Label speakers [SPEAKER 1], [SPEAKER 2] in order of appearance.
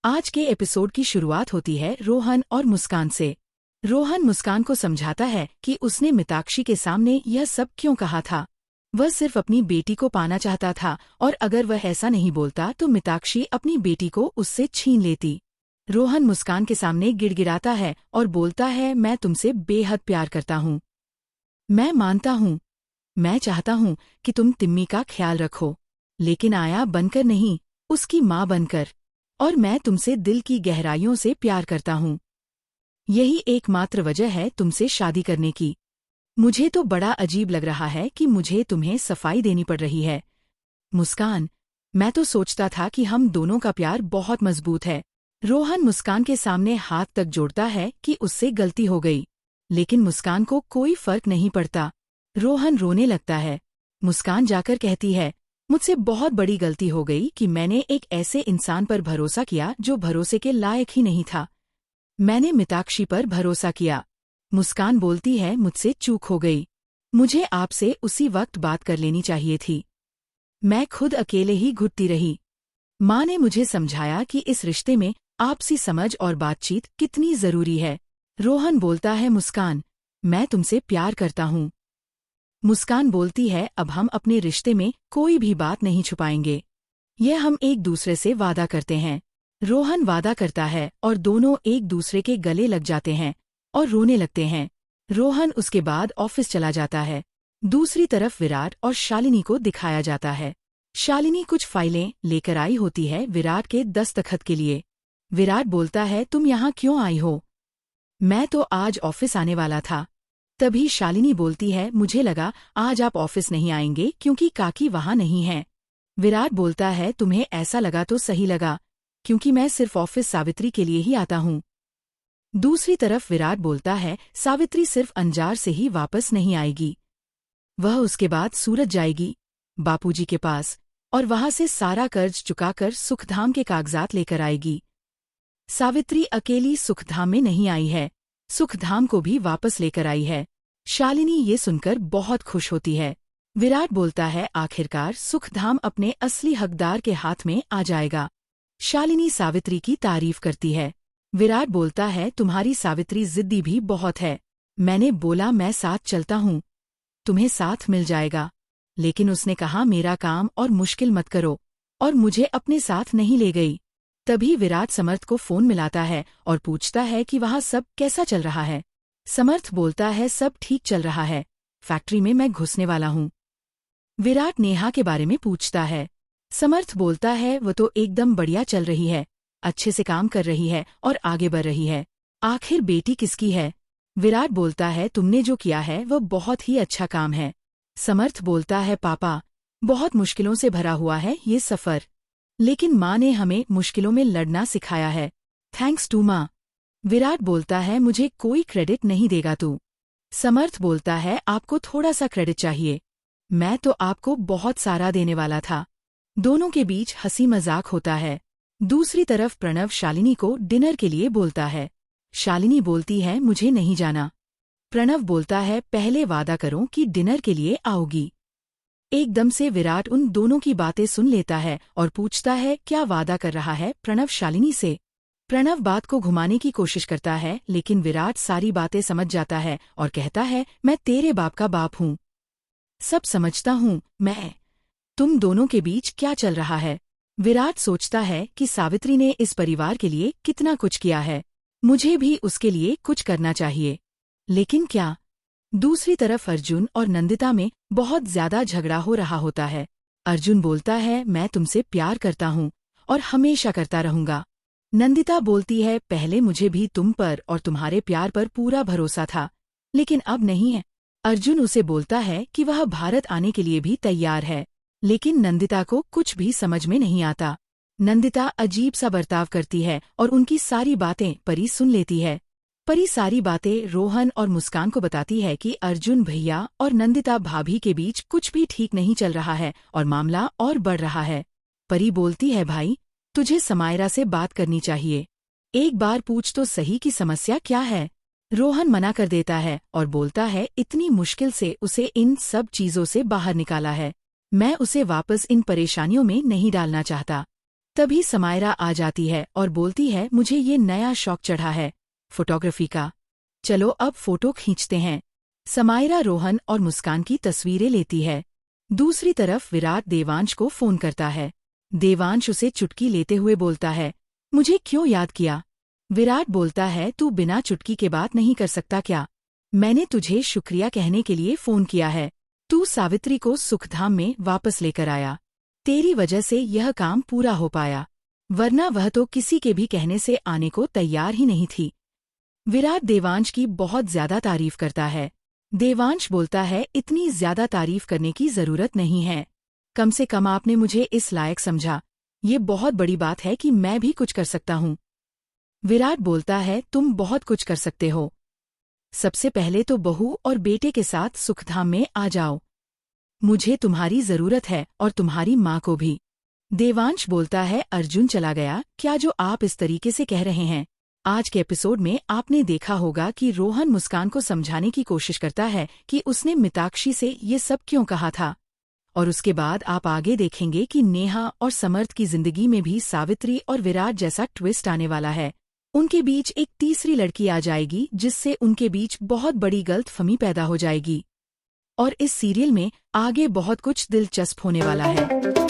[SPEAKER 1] आज के एपिसोड की शुरुआत होती है रोहन और मुस्कान से। रोहन मुस्कान को समझाता है कि उसने मिताक्षी के सामने यह सब क्यों कहा था। वह सिर्फ अपनी बेटी को पाना चाहता था और अगर वह ऐसा नहीं बोलता तो मिताक्षी अपनी बेटी को उससे छीन लेती। रोहन मुस्कान के सामने गिड़गिड़ाता है और बोलता है, मैं तुमसे बेहद प्यार करता हूँ। मैं मानता हूँ, मैं चाहता हूँ कि तुम तिम्मी का ख्याल रखो, लेकिन आया बनकर नहीं, उसकी माँ बनकर। और मैं तुमसे दिल की गहराइयों से प्यार करता हूँ। यही एकमात्र वजह है तुमसे शादी करने की। मुझे तो बड़ा अजीब लग रहा है कि मुझे तुम्हें सफाई देनी पड़ रही है। मुस्कान, मैं तो सोचता था कि हम दोनों का प्यार बहुत मजबूत है। रोहन मुस्कान के सामने हाथ तक जोड़ता है कि उससे गलती हो गई, लेकिन मुस्कान को कोई फर्क नहीं पड़ता। रोहन रोने लगता है। मुस्कान जाकर कहती है, मुझसे बहुत बड़ी गलती हो गई कि मैंने एक ऐसे इंसान पर भरोसा किया जो भरोसे के लायक ही नहीं था। मैंने मिताक्षी पर भरोसा किया। मुस्कान बोलती है, मुझसे चूक हो गई। मुझे आपसे उसी वक्त बात कर लेनी चाहिए थी। मैं खुद अकेले ही घुटती रही। माँ ने मुझे समझाया कि इस रिश्ते में आपसी समझ और बातचीत कितनी जरूरी है। रोहन बोलता है, मुस्कान, मैं तुमसे प्यार करता हूँ। मुस्कान बोलती है, अब हम अपने रिश्ते में कोई भी बात नहीं छुपाएंगे। यह हम एक दूसरे से वादा करते हैं। रोहन वादा करता है और दोनों एक दूसरे के गले लग जाते हैं और रोने लगते हैं। रोहन उसके बाद ऑफिस चला जाता है। दूसरी तरफ विराट और शालिनी को दिखाया जाता है। शालिनी कुछ फाइलें लेकर आई होती है विराट के दस्तखत के लिए। विराट बोलता है, तुम यहाँ क्यों आई हो? मैं तो आज ऑफिस आने वाला था। तभी शालिनी बोलती है, मुझे लगा आज आप ऑफिस नहीं आएंगे क्योंकि काकी वहाँ नहीं है। विराट बोलता है, तुम्हें ऐसा लगा तो सही लगा, क्योंकि मैं सिर्फ ऑफिस सावित्री के लिए ही आता हूँ। दूसरी तरफ विराट बोलता है, सावित्री सिर्फ अंजार से ही वापस नहीं आएगी। वह उसके बाद सूरत जाएगी बापूजी के पास और वहां से सारा कर्ज चुकाकर सुखधाम के कागजात लेकर आएगी। सावित्री अकेली सुखधाम में नहीं आई है, सुखधाम को भी वापस लेकर आई है। शालिनी ये सुनकर बहुत खुश होती है। विराट बोलता है, आखिरकार सुखधाम अपने असली हकदार के हाथ में आ जाएगा। शालिनी सावित्री की तारीफ करती है। विराट बोलता है, तुम्हारी सावित्री जिद्दी भी बहुत है। मैंने बोला मैं साथ चलता हूँ, तुम्हें साथ मिल जाएगा, लेकिन उसने कहा मेरा काम और मुश्किल मत करो, और मुझे अपने साथ नहीं ले गई। तभी विराट समर्थ को फोन मिलाता है और पूछता है कि वहाँ सब कैसा चल रहा है। समर्थ बोलता है, सब ठीक चल रहा है, फैक्ट्री में मैं घुसने वाला हूँ। विराट नेहा के बारे में पूछता है। समर्थ बोलता है, वो तो एकदम बढ़िया चल रही है, अच्छे से काम कर रही है और आगे बढ़ रही है। आखिर बेटी किसकी है? विराट बोलता है, तुमने जो किया है वह बहुत ही अच्छा काम है। समर्थ बोलता है, पापा, बहुत मुश्किलों से भरा हुआ है ये सफर, लेकिन माँ ने हमें मुश्किलों में लड़ना सिखाया है। थैंक्स टू माँ। विराट बोलता है, मुझे कोई क्रेडिट नहीं देगा तू। समर्थ बोलता है, आपको थोड़ा सा क्रेडिट चाहिए, मैं तो आपको बहुत सारा देने वाला था। दोनों के बीच हंसी मजाक होता है। दूसरी तरफ प्रणव शालिनी को डिनर के लिए बोलता है। शालिनी बोलती है, मुझे नहीं जाना। प्रणव बोलता है, पहले वादा करो कि डिनर के लिए आओगी। एकदम से विराट उन दोनों की बातें सुन लेता है और पूछता है, क्या वादा कर रहा है प्रणव शालिनी से? प्रणव बात को घुमाने की कोशिश करता है, लेकिन विराट सारी बातें समझ जाता है और कहता है, मैं तेरे बाप का बाप हूँ, सब समझता हूँ मैं। तुम दोनों के बीच क्या चल रहा है? विराट सोचता है कि सावित्री ने इस परिवार के लिए कितना कुछ किया है, मुझे भी उसके लिए कुछ करना चाहिए, लेकिन क्या? दूसरी तरफ अर्जुन और नंदिता में बहुत ज्यादा झगड़ा हो रहा होता है। अर्जुन बोलता है, मैं तुमसे प्यार करता हूँ और हमेशा करता रहूंगा। नंदिता बोलती है, पहले मुझे भी तुम पर और तुम्हारे प्यार पर पूरा भरोसा था, लेकिन अब नहीं है। अर्जुन उसे बोलता है कि वह भारत आने के लिए भी तैयार है, लेकिन नंदिता को कुछ भी समझ में नहीं आता। नंदिता अजीब सा बर्ताव करती है और उनकी सारी बातें परी सुन लेती है। परी सारी बातें रोहन और मुस्कान को बताती है कि अर्जुन भैया और नंदिता भाभी के बीच कुछ भी ठीक नहीं चल रहा है और मामला और बढ़ रहा है। परी बोलती है, भाई, तुझे समायरा से बात करनी चाहिए, एक बार पूछ तो सही की समस्या क्या है। रोहन मना कर देता है और बोलता है, इतनी मुश्किल से उसे इन सब चीजों से बाहर निकाला है, मैं उसे वापस इन परेशानियों में नहीं डालना चाहता। तभी समायरा आ जाती है और बोलती है, मुझे ये नया शौक चढ़ा है, फोटोग्राफी का। चलो अब फोटो खींचते हैं। समायरा रोहन और मुस्कान की तस्वीरें लेती है। दूसरी तरफ विराट देवांश को फोन करता है। देवांश उसे चुटकी लेते हुए बोलता है, मुझे क्यों याद किया? विराट बोलता है, तू बिना चुटकी के बात नहीं कर सकता क्या? मैंने तुझे शुक्रिया कहने के लिए फोन किया है। तू सावित्री को सुखधाम में वापस लेकर आया। तेरी वजह से यह काम पूरा हो पाया, वरना वह तो किसी के भी कहने से आने को तैयार ही नहीं थी। विराट देवांश की बहुत ज्यादा तारीफ करता है। देवांश बोलता है, इतनी ज्यादा तारीफ करने की जरूरत नहीं है। कम से कम आपने मुझे इस लायक समझा। ये बहुत बड़ी बात है कि मैं भी कुछ कर सकता हूँ। विराट बोलता है, तुम बहुत कुछ कर सकते हो। सबसे पहले तो बहू और बेटे के साथ सुखधाम में आ जाओ। मुझे तुम्हारी जरूरत है और तुम्हारी माँ को भी। देवांश बोलता है, अर्जुन चला गया क्या जो आप इस तरीके से कह रहे हैं? आज के एपिसोड में आपने देखा होगा कि रोहन मुस्कान को समझाने की कोशिश करता है कि उसने मिताक्षी से ये सब क्यों कहा था। और उसके बाद आप आगे देखेंगे कि नेहा और समर्थ की जिंदगी में भी सावित्री और विराट जैसा ट्विस्ट आने वाला है। उनके बीच एक तीसरी लड़की आ जाएगी जिससे उनके बीच बहुत बड़ी गलतफहमी पैदा हो जाएगी। और इस सीरियल में आगे बहुत कुछ दिलचस्प होने वाला है।